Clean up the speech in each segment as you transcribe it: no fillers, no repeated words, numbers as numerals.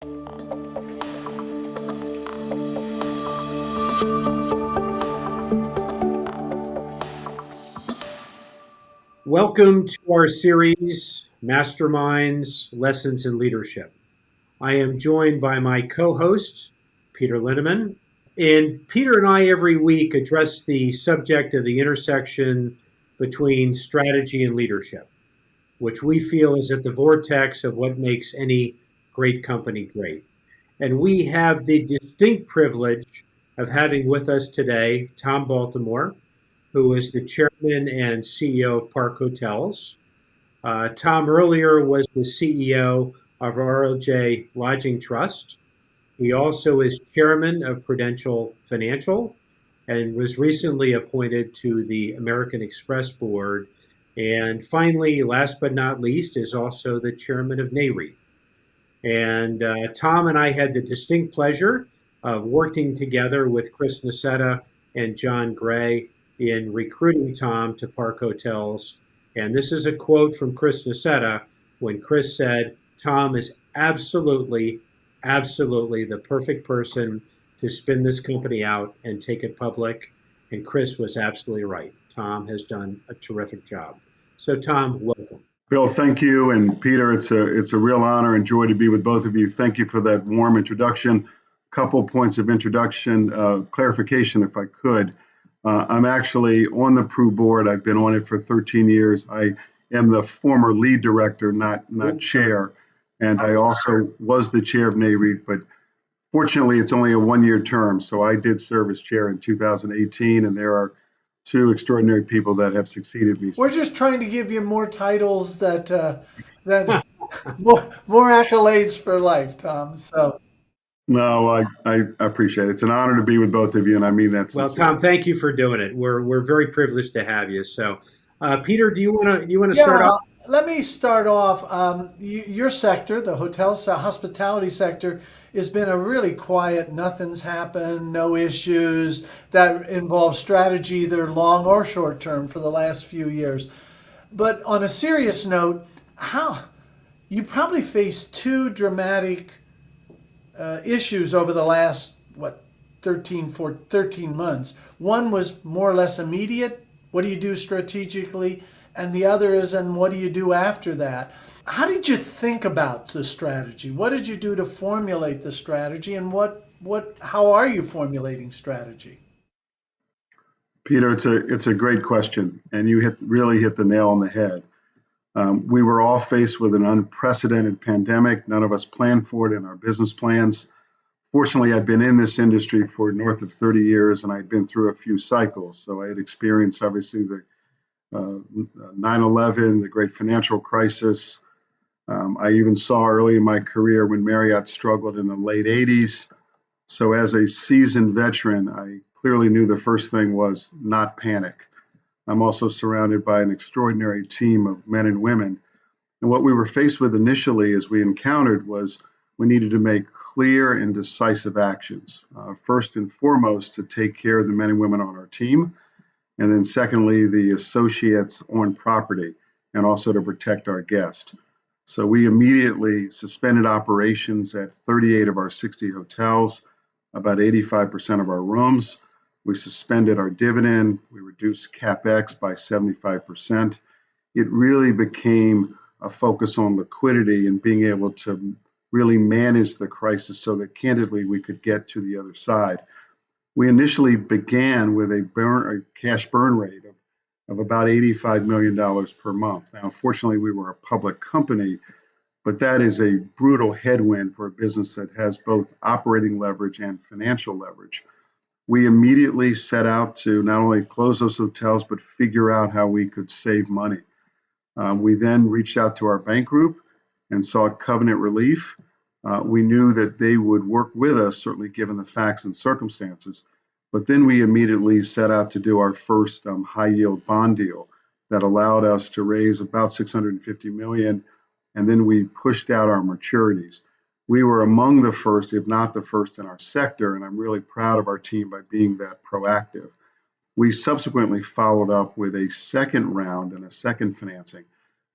Welcome to our series, MasterMinds, Lessons in Leadership. I am joined by my co-host, Peter Linneman. And Peter and I every week address the subject of the intersection between strategy and leadership, which we feel is at the vortex of what makes any great company great. And we have the distinct privilege of having with us today Tom Baltimore, who is the chairman and CEO of Park Hotels. Tom earlier was the CEO of RLJ Lodging Trust. He also is chairman of Prudential Financial and was recently appointed to the American Express board. And finally, last but not least, is also the chairman of NAREIT. And Tom and I had the distinct pleasure of working together with Chris Nassetta and John Gray in recruiting Tom to Park Hotels. And this is a quote from Chris Nassetta when Chris said, Tom is absolutely the perfect person to spin this company out and take it public. And Chris was absolutely right. Tom has done a terrific job. So Tom, welcome. Bill, thank you. And Peter, it's a real honor and joy to be with both of you. Thank you for that warm introduction. Couple points of introduction, clarification if I could. I'm actually on the Pru board. I've been on it for 13 years. I am the former lead director, not chair. And I also was the chair of NAREIT, but fortunately it's only a one-year term. So I did serve as chair in 2018, and there are two extraordinary people that have succeeded me. We're just trying to give you more titles that more accolades for life, Tom. So. No, I appreciate it. It's an honor to be with both of you, and I mean that sincerely. Well, Tom, thank you for doing it. We're very privileged to have you. So, Peter, do you want to start off? Let me start off. Your sector, the hospitality sector, has been a really quiet. Nothing's happened. No issues that involve strategy, either long or short term, for the last few years. But on a serious note, you probably faced two dramatic issues over the last 13 months. One was more or less immediate. What do you do strategically? And the other is, and what do you do after that? How did you think about the strategy? What did you do to formulate the strategy? And how are you formulating strategy? Peter, it's a great question, and you really hit the nail on the head. We were all faced with an unprecedented pandemic. None of us planned for it in our business plans. Fortunately, I've been in this industry for north of 30 years, and I'd been through a few cycles. So I had experienced, obviously, the 9/11, the great financial crisis. I even saw early in my career when Marriott struggled in the late 80s. So as a seasoned veteran, I clearly knew the first thing was not panic. I'm also surrounded by an extraordinary team of men and women. And what we were faced with initially as we encountered was we needed to make clear and decisive actions. First and foremost, to take care of the men and women on our team. And then secondly, the associates on property, and also to protect our guests. So we immediately suspended operations at 38 of our 60 hotels, about 85% of our rooms. We suspended our dividend. We reduced CapEx by 75%. It really became a focus on liquidity and being able to really manage the crisis so that candidly we could get to the other side. We initially began with a cash burn rate of about $85 million per month. Now, unfortunately, we were a public company, but that is a brutal headwind for a business that has both operating leverage and financial leverage. We immediately set out to not only close those hotels, but figure out how we could save money. We then reached out to our bank group and sought covenant relief. We knew that they would work with us, certainly given the facts and circumstances. But then we immediately set out to do our first high-yield bond deal that allowed us to raise about $650 million, and then we pushed out our maturities. We were among the first, if not the first, in our sector, and I'm really proud of our team by being that proactive. We subsequently followed up with a second round and a second financing,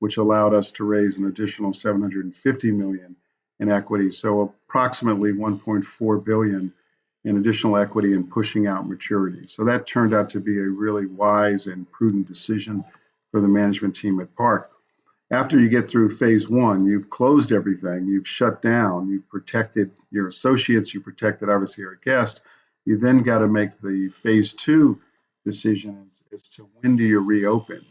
which allowed us to raise an additional $750 million in equity, so approximately 1.4 billion in additional equity and pushing out maturity. So that turned out to be a really wise and prudent decision for the management team at Park. After you get through phase one, you've closed everything, you've shut down, you've protected your associates, you protected obviously your guests. You then got to make the phase two decision as to when do you reopen.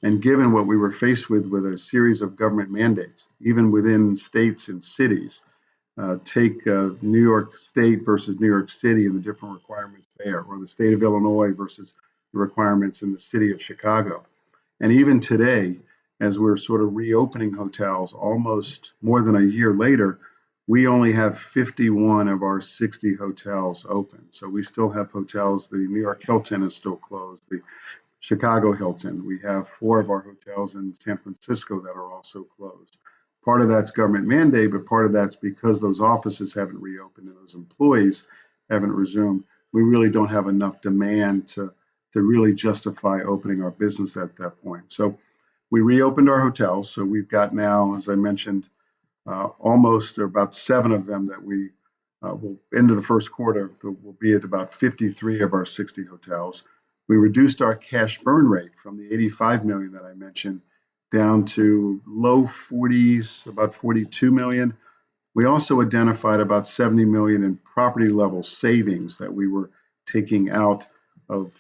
And given what we were faced with a series of government mandates, even within states and cities, take New York State versus New York City and the different requirements there, or the state of Illinois versus the requirements in the city of Chicago. And even today, as we're sort of reopening hotels almost more than a year later, we only have 51 of our 60 hotels open. So we still have hotels. The New York Hilton is still closed. The Chicago Hilton. We have 4 of our hotels in San Francisco that are also closed. Part of that's government mandate, but part of that's because those offices haven't reopened and those employees haven't resumed. We really don't have enough demand to really justify opening our business at that point. So we reopened our hotels. So we've got now, as I mentioned, almost about 7 of them that we will, into the first quarter, will be at about 53 of our 60 hotels. We reduced our cash burn rate from the 85 million that I mentioned down to low 40s, about 42 million. We also identified about 70 million in property level savings that we were taking out of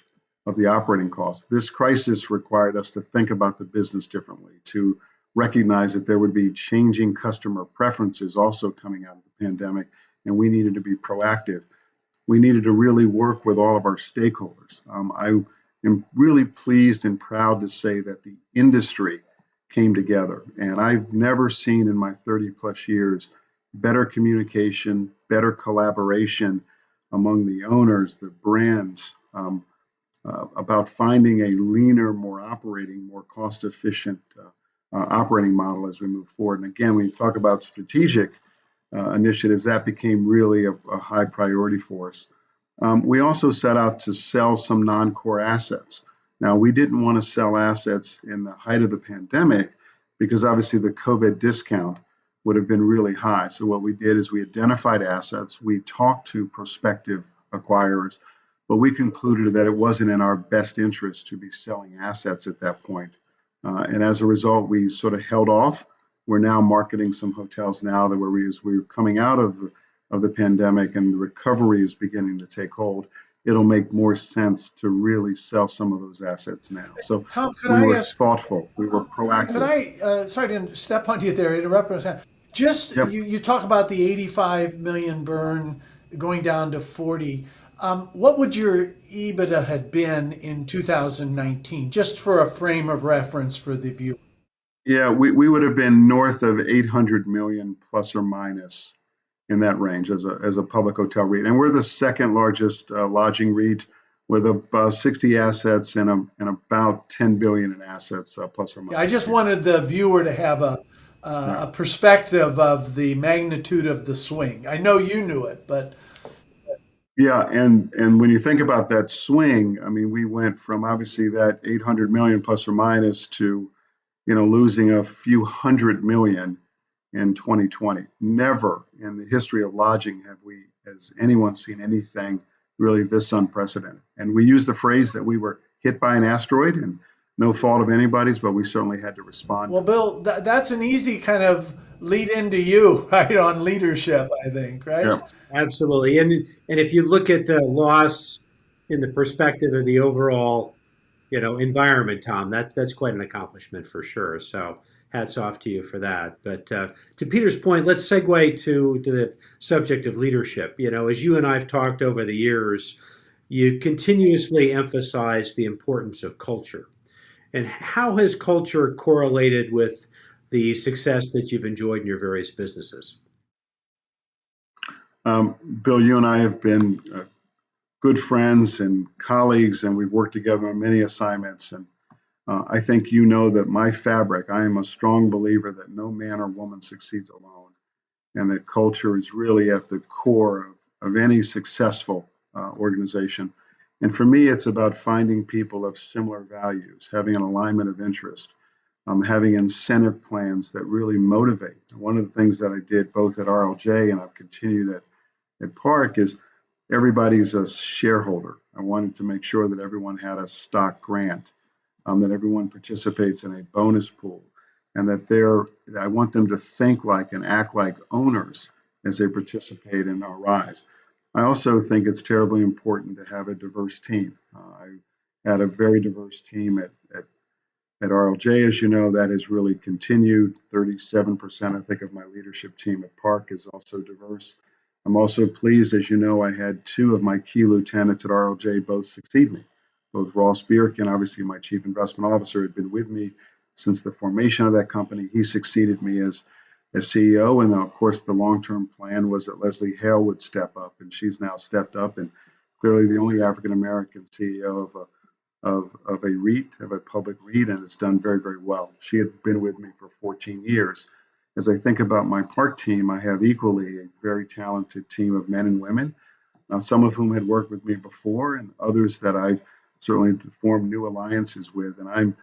the operating costs. This crisis required us to think about the business differently, to recognize that there would be changing customer preferences also coming out of the pandemic, and we needed to be proactive. We needed to really work with all of our stakeholders. I am really pleased and proud to say that the industry came together, and I've never seen in my 30 plus years better communication, better collaboration among the owners, the brands, about finding a leaner, more cost efficient operating model as we move forward. And again, when you talk about strategic initiatives, that became really a high priority for us. We also set out to sell some non-core assets. Now, we didn't want to sell assets in the height of the pandemic because obviously the COVID discount would have been really high. So what we did is we identified assets, we talked to prospective acquirers, but we concluded that it wasn't in our best interest to be selling assets at that point. And as a result, we sort of held off. We're now marketing some hotels now that as we're coming out of the pandemic and the recovery is beginning to take hold, it'll make more sense to really sell some of those assets now. So Tom, could we I were ask? thoughtful, we were Could proactive. I? Sorry to step on you there, interrupt us. Just Yep. you talk about the 85 million burn going down to 40. What would your EBITDA had been in 2019, just for a frame of reference for the viewer? Yeah, we would have been north of 800 million plus or minus in that range as a public hotel REIT. And we're the second largest lodging REIT with about 60 assets and about 10 billion in assets plus or Yeah, I minus. just wanted the viewer to have Yeah. a perspective of the magnitude of the swing. I know you knew it, but Yeah, and when you think about that swing, I mean, we went from obviously that 800 million plus or minus to, losing a few hundred million in 2020. Never in the history of lodging has anyone seen anything really this unprecedented. And we use the phrase that we were hit by an asteroid, and no fault of anybody's, but we certainly had to respond well, to it. Bill, that's an easy kind of lead into you, right, on leadership, I think, right? Yeah. Absolutely. And if you look at the loss in the perspective of the overall, environment, Tom, that's quite an accomplishment for sure. So hats off to you for that. But to Peter's point, let's segue to the subject of leadership. As you and I've talked over the years, you continuously emphasize the importance of culture. And how has culture correlated with the success that you've enjoyed in your various businesses? Bill, you and I have been good friends and colleagues, and we've worked together on many assignments. And I think you know that my fabric, I am a strong believer that no man or woman succeeds alone, and that culture is really at the core of any successful organization. And for me, it's about finding people of similar values, having an alignment of interest. having incentive plans that really motivate. One of the things that I did both at RLJ and I've continued at Park is everybody's a shareholder. I wanted to make sure that everyone had a stock grant, that everyone participates in a bonus pool, and that I want them to think like and act like owners as they participate in our rise. I also think it's terribly important to have a diverse team. I had a very diverse team at RLJ, as you know. That has really continued. 37%, I think, of my leadership team at Park is also diverse. I'm also pleased, as you know, I had two of my key lieutenants at RLJ both succeed me. Both Ross Bierkin, obviously my chief investment officer, had been with me since the formation of that company. He succeeded me as CEO, and of course the long-term plan was that Leslie Hale would step up, and she's now stepped up, and clearly the only African American CEO of a REIT, of a public REIT, and it's done very, very well. She had been with me for 14 years. As I think about my Park team, I have equally a very talented team of men and women, some of whom had worked with me before, and others that I've certainly formed new alliances with. And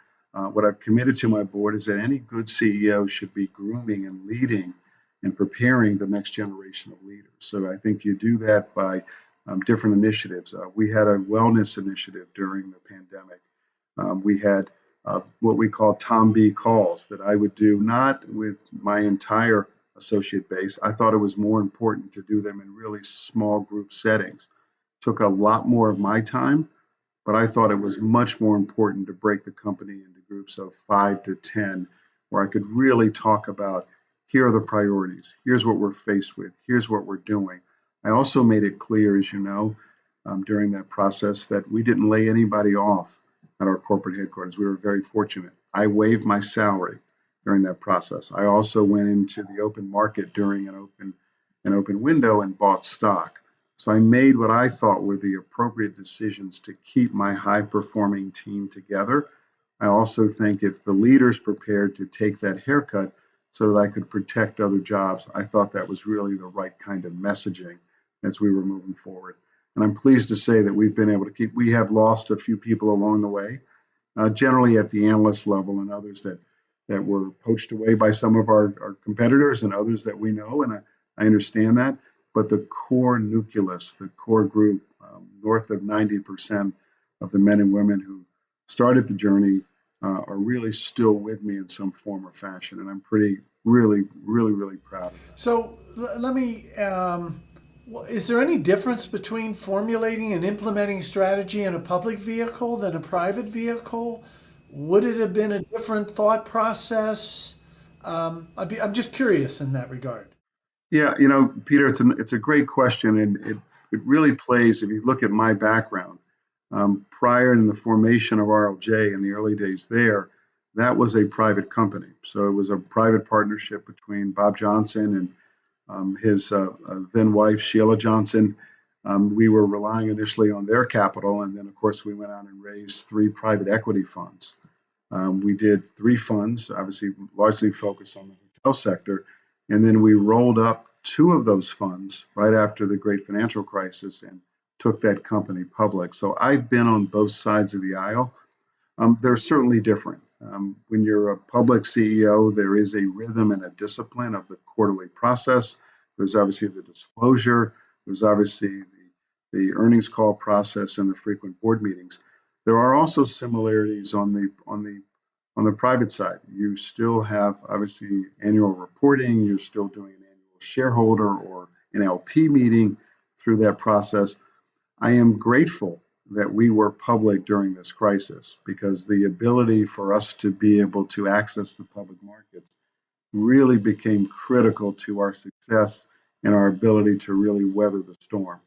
what I've committed to my board is that any good CEO should be grooming and leading and preparing the next generation of leaders. So I think you do that by different initiatives. We had a wellness initiative during the pandemic. We had what we call Tom B calls that I would do not with my entire associate base. I thought it was more important to do them in really small group settings. Took a lot more of my time, but I thought it was much more important to break the company into groups of 5 to 10, where I could really talk about, here are the priorities, here's what we're faced with, here's what we're doing. I also made it clear, as you know, during that process, that we didn't lay anybody off at our corporate headquarters. We were very fortunate. I waived my salary during that process. I also went into the open market during an open window and bought stock. So I made what I thought were the appropriate decisions to keep my high-performing team together. I also think if the leaders prepared to take that haircut so that I could protect other jobs, I thought that was really the right kind of messaging as we were moving forward. And I'm pleased to say that we've been able to we have lost a few people along the way, generally at the analyst level, and others that were poached away by some of our competitors and others that we know, and I understand that. But the core nucleus, the core group, north of 90% of the men and women who started the journey are really still with me in some form or fashion. And I'm really proud of that. So let me, is there any difference between formulating and implementing strategy in a public vehicle than a private vehicle? Would it have been a different thought process? I'm just curious in that regard. Yeah, Peter, it's a great question, and it really plays. If you look at my background, prior in the formation of RLJ in the early days there, that was a private company. So it was a private partnership between Bob Johnson and his then wife, Sheila Johnson. We were relying initially on their capital, and then, of course, we went out and raised 3 private equity funds. We did 3 funds, obviously largely focused on the hotel sector, and then we rolled up 2 of those funds right after the great financial crisis and took that company public. So I've been on both sides of the aisle. They're certainly different. When you're a public CEO, there is a rhythm and a discipline of the quarterly process. There's obviously the disclosure. There's obviously the earnings call process and the frequent board meetings. There are also similarities on the private side. You still have obviously annual reporting. You're still doing an annual shareholder or an LP meeting through that process. I am grateful that we were public during this crisis, because the ability for us to be able to access the public markets really became critical to our success and our ability to really weather the storm.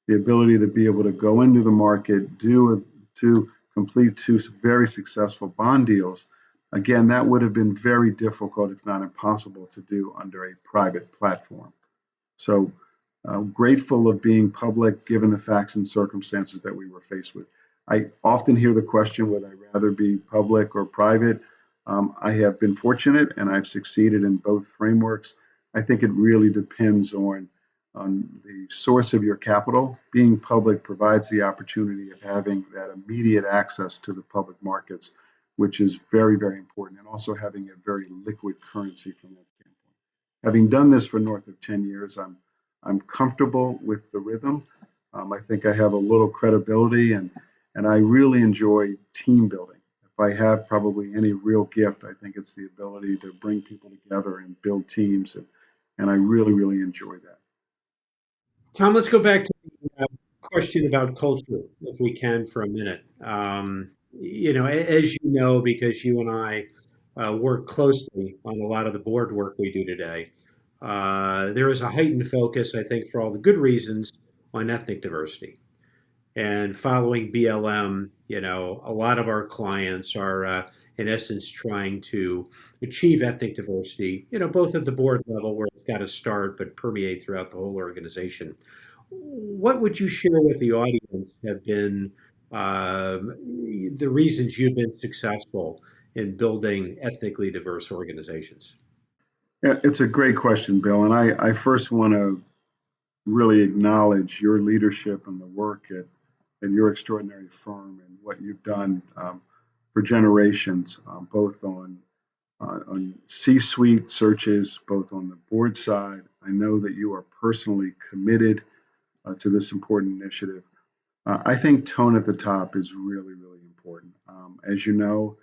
The ability to be able to go into the market, to complete 2 very successful bond deals. Again, that would have been very difficult, if not impossible, to do under a private platform. So grateful of being public, given the facts and circumstances that we were faced with. I often hear the question, would I rather be public or private? I have been fortunate, and I've succeeded in both frameworks. I think it really depends on the source of your capital. Being public provides the opportunity of having that immediate access to the public markets, which is very, very important, and also having a very liquid currency from that standpoint. Having done this for north of 10 years, I'm comfortable with the rhythm. I think I have a little credibility, and I really enjoy team building. If I have probably any real gift, I think it's the ability to bring people together and build teams, and I really, really enjoy that. Tom, let's go back to the question about culture, if we can, for a minute. As you know, because you and I work closely on a lot of the board work we do today, there is a heightened focus, I think, for all the good reasons, on ethnic diversity. And following BLM, a lot of our clients are, in essence, trying to achieve ethnic diversity, both at the board level where it's got to start, but permeate throughout the whole organization. What would you share with the audience have been the reasons you've been successful in building ethnically diverse organizations? Yeah, it's a great question, Bill. And I first want to really acknowledge your leadership and the work at your extraordinary firm and what you've done for generations, both on C-suite searches, both on the board side. I know that you are personally committed to this important initiative. I think tone at the top is really, really important. As you know,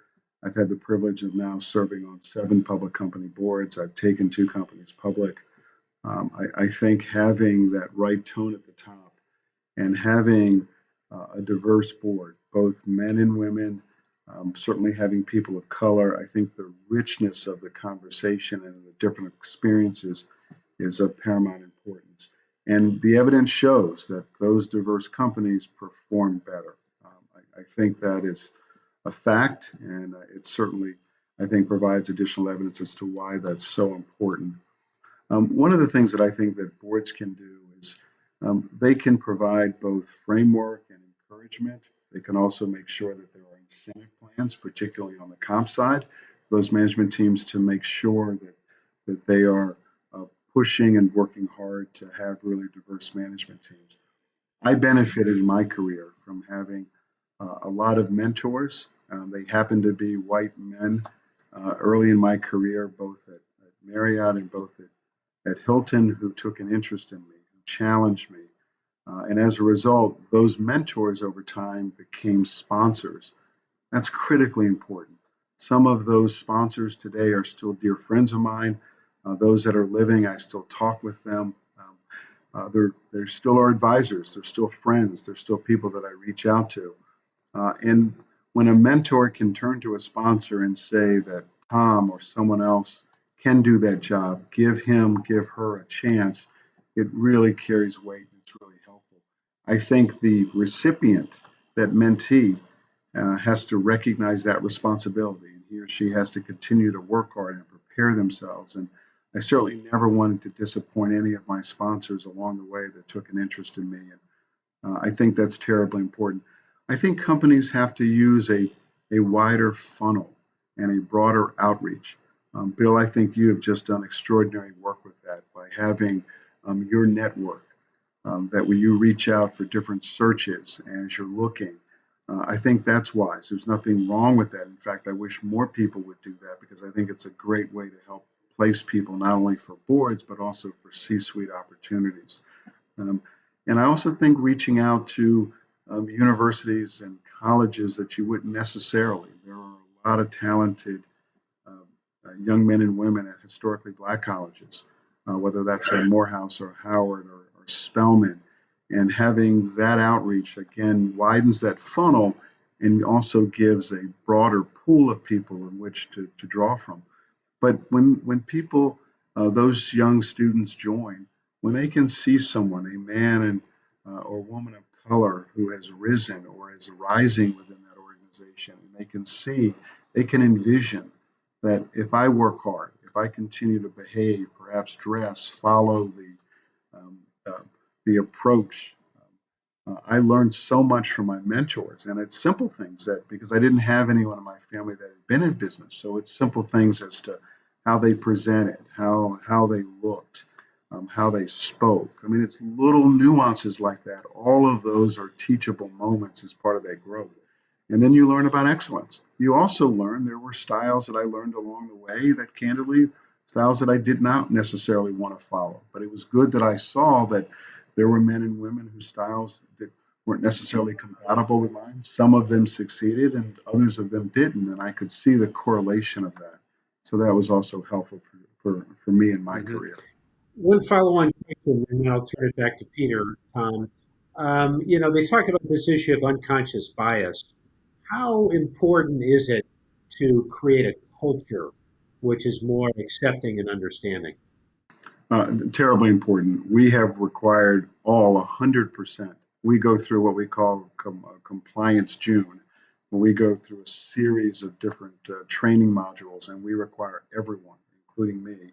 I've had the privilege of now serving on 7 public company boards. I've taken 2 companies public. I think having that right tone at the top and having a diverse board, both men and women, certainly having people of color, I think the richness of the conversation and the different experiences is of paramount importance. And the evidence shows that those diverse companies perform better. I think that is a fact, and it certainly, I think, provides additional evidence as to why that's so important. One of the things that I think that boards can do is they can provide both framework and encouragement. They can also make sure that there are incentive plans, particularly on the comp side, those management teams to make sure that they are pushing and working hard to have really diverse management teams. I benefited in my career from having a lot of mentors. They happened to be white men early in my career, both at Marriott and both at Hilton, who took an interest in me, who challenged me. And as a result, those mentors over time became sponsors. That's critically important. Some of those sponsors today are still dear friends of mine. Those that are living, I still talk with them. They're still our advisors. They're still friends. They're still people that I reach out to. And when a mentor can turn to a sponsor and say that Tom or someone else can do that job, give him, give her a chance, it really carries weight. It's really helpful. I think the recipient, that mentee, has to recognize that responsibility. And he or she has to continue to work hard and prepare themselves. And I certainly never wanted to disappoint any of my sponsors along the way that took an interest in me. And I think that's terribly important. I think companies have to use a wider funnel and a broader outreach. Bill, I think you have just done extraordinary work with that by having your network, that when you reach out for different searches as you're looking, I think that's wise. There's nothing wrong with that. In fact, I wish more people would do that because I think it's a great way to help place people not only for boards but also for C-suite opportunities. And I also think reaching out to universities and colleges that you wouldn't necessarily. There are a lot of talented young men and women at historically black colleges, whether that's at Morehouse or Howard or Spelman. And having that outreach, again, widens that funnel and also gives a broader pool of people in which to draw from. But when people, those young students join, when they can see someone, a man or woman of color who has risen or is rising within that organization, and they can envision that if I work hard, if I continue to behave, perhaps dress, follow um, uh, the approach. I learned so much from my mentors, and it's simple things that because I didn't have anyone in my family that had been in business, so it's simple things as to how they presented, how they looked, how they spoke. I mean, it's little nuances like that. All of those are teachable moments as part of that growth. And then you learn about excellence. You also learn there were styles that I learned along the way that candidly, styles that I did not necessarily want to follow. But it was good that I saw that there were men and women whose styles weren't necessarily compatible with mine. Some of them succeeded and others of them didn't. And I could see the correlation of that. So that was also helpful for me in my Mhm. career. One follow-on question, and then I'll turn it back to Peter. They talk about this issue of unconscious bias. How important is it to create a culture which is more accepting and understanding? Terribly important. We have required all 100%. We go through what we call Compliance June, where we go through a series of different training modules, and we require everyone, including me.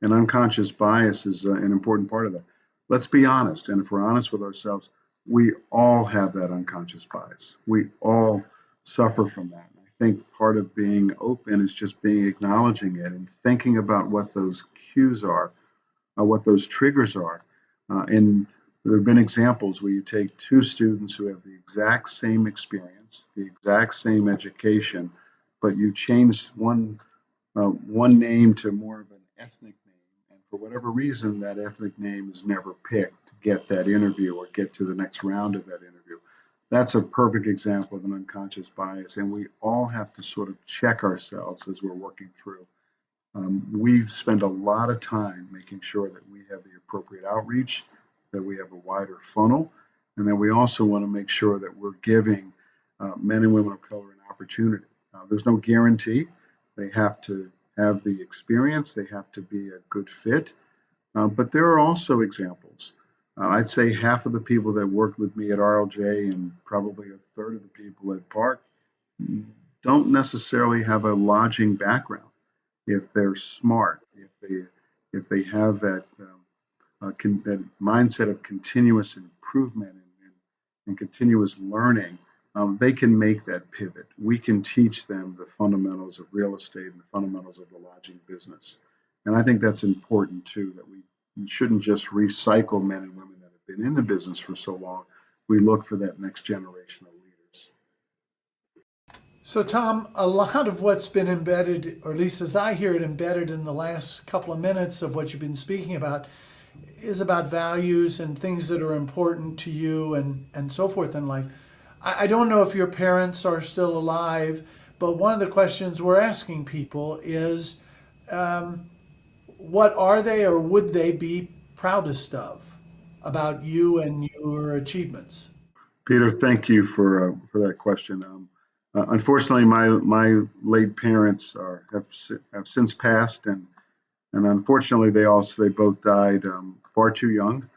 And unconscious bias is an important part of that. Let's be honest, and if we're honest with ourselves, we all have that unconscious bias. We all suffer from that. I think part of being open is just being acknowledging it and thinking about what those cues are, what those triggers are. And there have been examples where you take two students who have the exact same experience, the exact same education, but you change one name to more of an ethnic name, and for whatever reason, that ethnic name is never picked to get that interview or get to the next round of that interview. That's a perfect example of an unconscious bias, and we all have to sort of check ourselves as we're working through. We spend a lot of time making sure that we have the appropriate outreach, that we have a wider funnel, and that we also want to make sure that we're giving men and women of color an opportunity. There's no guarantee. They have to have the experience, they have to be a good fit, but there are also examples. I'd say half of the people that worked with me at RLJ and probably a third of the people at Park don't necessarily have a lodging background. If they're smart, if they have that mindset of continuous improvement and continuous learning, they can make that pivot. We can teach them the fundamentals of real estate and the fundamentals of the lodging business. And I think that's important too, that we shouldn't just recycle men and women that have been in the business for so long. We look for that next generation of leaders. So, Tom, a lot of what's been embedded, or at least as I hear it, embedded in the last couple of minutes of what you've been speaking about, is about values and things that are important to you and so forth in life. I don't know if your parents are still alive, but one of the questions we're asking people is um, what are they or would they be proudest of about you and your achievements? Peter, thank you for that question. Unfortunately, my late parents have since passed, and unfortunately, they both died far too young,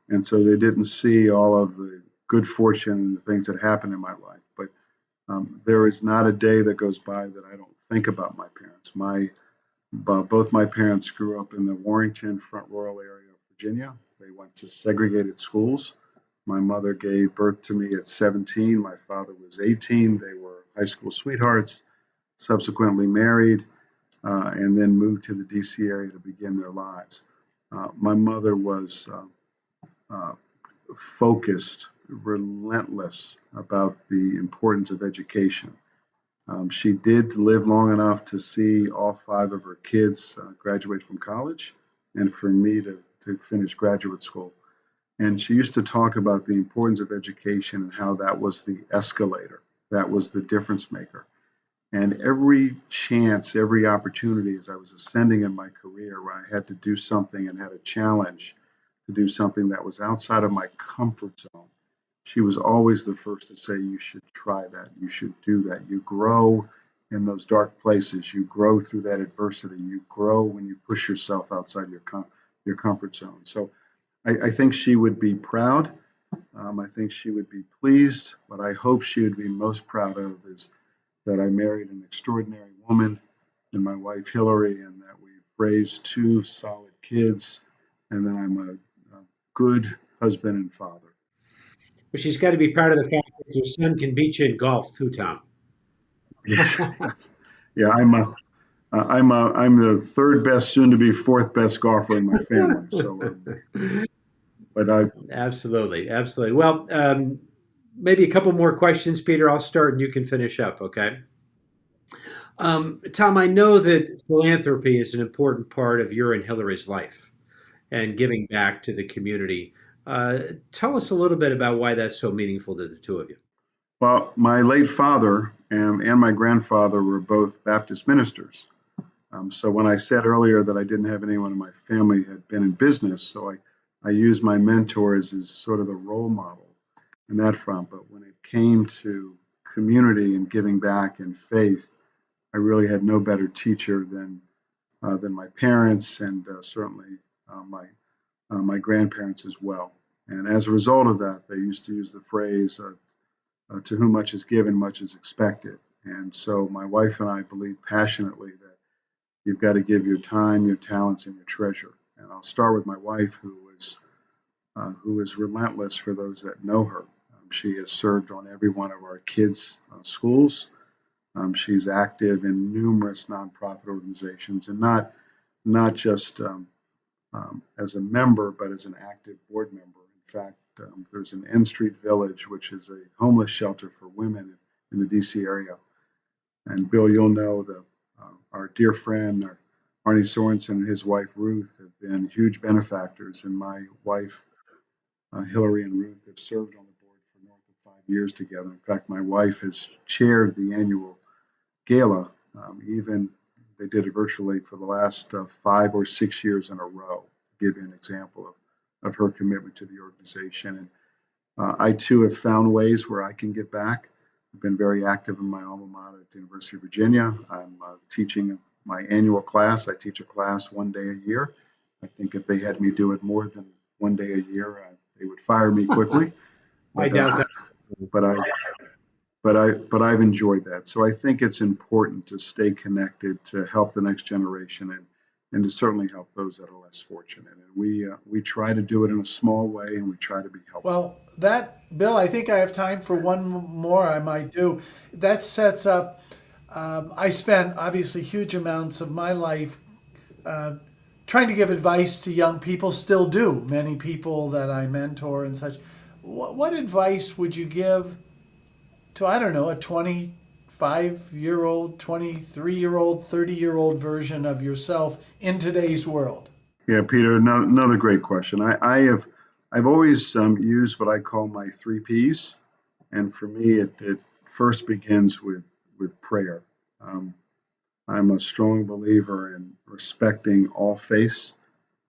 and so they didn't see all of the good fortune and the things that happened in my life. But there is not a day that goes by that I don't think about my parents. Both my parents grew up in the Warrington, Front Royal area of Virginia. They went to segregated schools. My mother gave birth to me at 17. My father was 18. They were high school sweethearts, subsequently married, and then moved to the DC area to begin their lives. My mother was uh, focused, relentless about the importance of education. She did live long enough to see all five of her kids graduate from college and for me to finish graduate school. And she used to talk about the importance of education and how that was the escalator, that was the difference maker. And every chance, every opportunity as I was ascending in my career where I had to do something and had a challenge to do something that was outside of my comfort zone, she was always the first to say, you should try that, you should do that. You grow in those dark places, you grow through that adversity, you grow when you push yourself outside your comfort zone. So I think she would be proud. I think she would be pleased. What I hope she would be most proud of is that I married an extraordinary woman and my wife Hillary, and that we've raised two solid kids, and that I'm a good husband and father. But she's got to be proud of the fact that your son can beat you in golf too, Tom. Yes, yes. Yeah, I'm the third best, soon to be fourth best golfer in my family. So, but I Absolutely, absolutely. Well, maybe a couple more questions, Peter. I'll start and you can finish up, okay? Tom, I know that philanthropy is an important part of your and Hillary's life and giving back to the community. Tell us a little bit about why that's so meaningful to the two of you. Well, my late father and my grandfather were both Baptist ministers. So when I said earlier that I didn't have anyone in my family who had been in business, I used my mentors as sort of the role model in that front. But when it came to community and giving back and faith, I really had no better teacher than my parents and certainly my grandparents as well. And as a result of that, they used to use the phrase, "To whom much is given, much is expected." And so my wife and I believe passionately that you've got to give your time, your talents, and your treasure. And I'll start with my wife, who is relentless for those that know her. She has served on every one of our kids' schools. She's active in numerous nonprofit organizations, and not just as a member, but as an active board member. In fact, there's an N Street Village, which is a homeless shelter for women in the DC area. And Bill, you'll know that our dear friend, Arnie Sorensen, and his wife Ruth have been huge benefactors. And my wife, Hillary, and Ruth have served on the board for north of 5 years together. In fact, my wife has chaired the annual gala. Even they did it virtually for the last 5 or 6 years in a row. To give you an example of her commitment to the organization. And I too have found ways where I can give back. I've been very active in my alma mater at the University of Virginia. I'm teaching my annual class. I teach a class one day a year. I think if they had me do it more than one day a year, they would fire me quickly. I doubt that. But I but I've enjoyed that. So I think it's important to stay connected to help the next generation and to certainly help those that are less fortunate. And we try to do it in a small way, and we try to be helpful. Well, that, Bill, I think I have time for one more I might do. That sets up, I spent obviously huge amounts of my life uh, trying to give advice to young people, still do, many people that I mentor and such. What advice would you give to, I don't know, a 25-year-old, 23-year-old, 30-year-old version of yourself in today's world? Yeah, Peter, another great question. I've always used what I call my three P's, and for me, it first begins with prayer. Um, I'm a strong believer in respecting all faiths,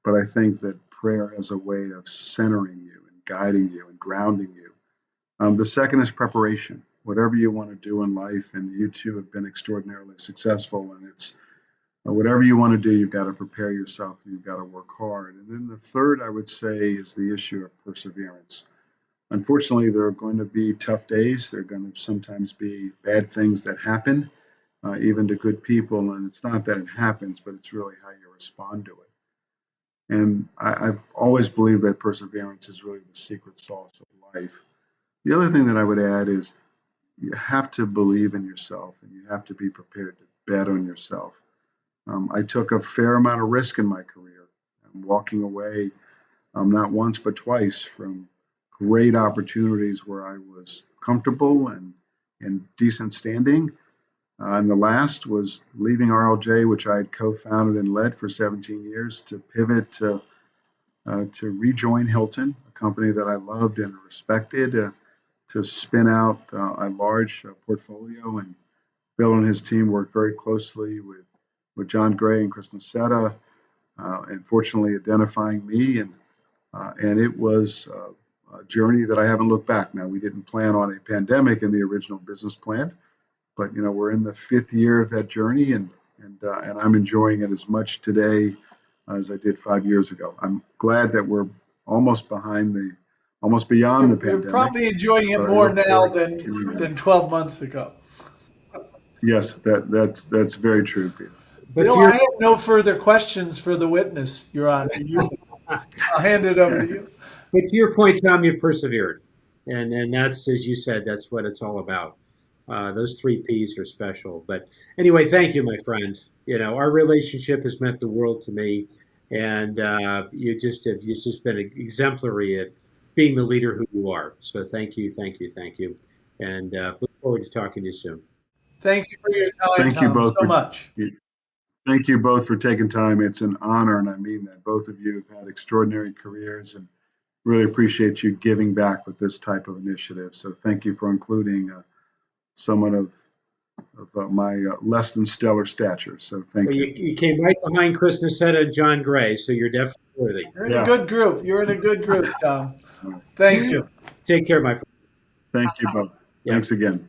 but I think that prayer has a way of centering you and guiding you and grounding you. The second is preparation. Whatever you want to do in life, and you two have been extraordinarily successful, and it's whatever you want to do, you've got to prepare yourself. You've got to work hard. And then the third, I would say, is the issue of perseverance. Unfortunately, there are going to be tough days. There are going to sometimes be bad things that happen, even to good people. And it's not that it happens, but it's really how you respond to it. And I've always believed that perseverance is really the secret sauce of life. The other thing that I would add is you have to believe in yourself, and you have to be prepared to bet on yourself. I took a fair amount of risk in my career. I'm walking away not once but twice from great opportunities where I was comfortable and in decent standing. And the last was leaving RLJ, which I had co-founded and led for 17 years, to pivot to rejoin Hilton, a company that I loved and respected, to spin out a large portfolio. And Bill and his team worked very closely with John Gray and Chris Nassetta, and fortunately identifying me. And it was a journey that I haven't looked back. Now, we didn't plan on a pandemic in the original business plan, but we're in the fifth year of that journey, and I'm enjoying it as much today as I did 5 years ago. I'm glad that we're almost almost beyond the You're pandemic, probably enjoying it but I more look now forward to than continuing it. 12 months ago. Yes, that's very true, Peter. But Bill, to your I have no further questions for the witness, Your Honor. I'll hand it over to you. but to your point, Tom, you've persevered, and that's, as you said, that's what it's all about. Those three P's are special. But anyway, thank you, my friend. Our relationship has meant the world to me, and you just been exemplary being the leader who you are. So thank you, thank you, thank you. And look forward to talking to you soon. Thank you for your time, Thank you Tom, both so much. thank you both for taking time. It's an honor, and I mean that. Both of you have had extraordinary careers, and really appreciate you giving back with this type of initiative. So thank you for including someone of my less than stellar stature. So thank Well, you. you came right behind Chris Nassetta and John Gray, so you're definitely worthy. You're in a Yeah. good group. You're in a good group, Tom. Thank you. Take care, my friend. Thank you both. Yeah. Thanks again.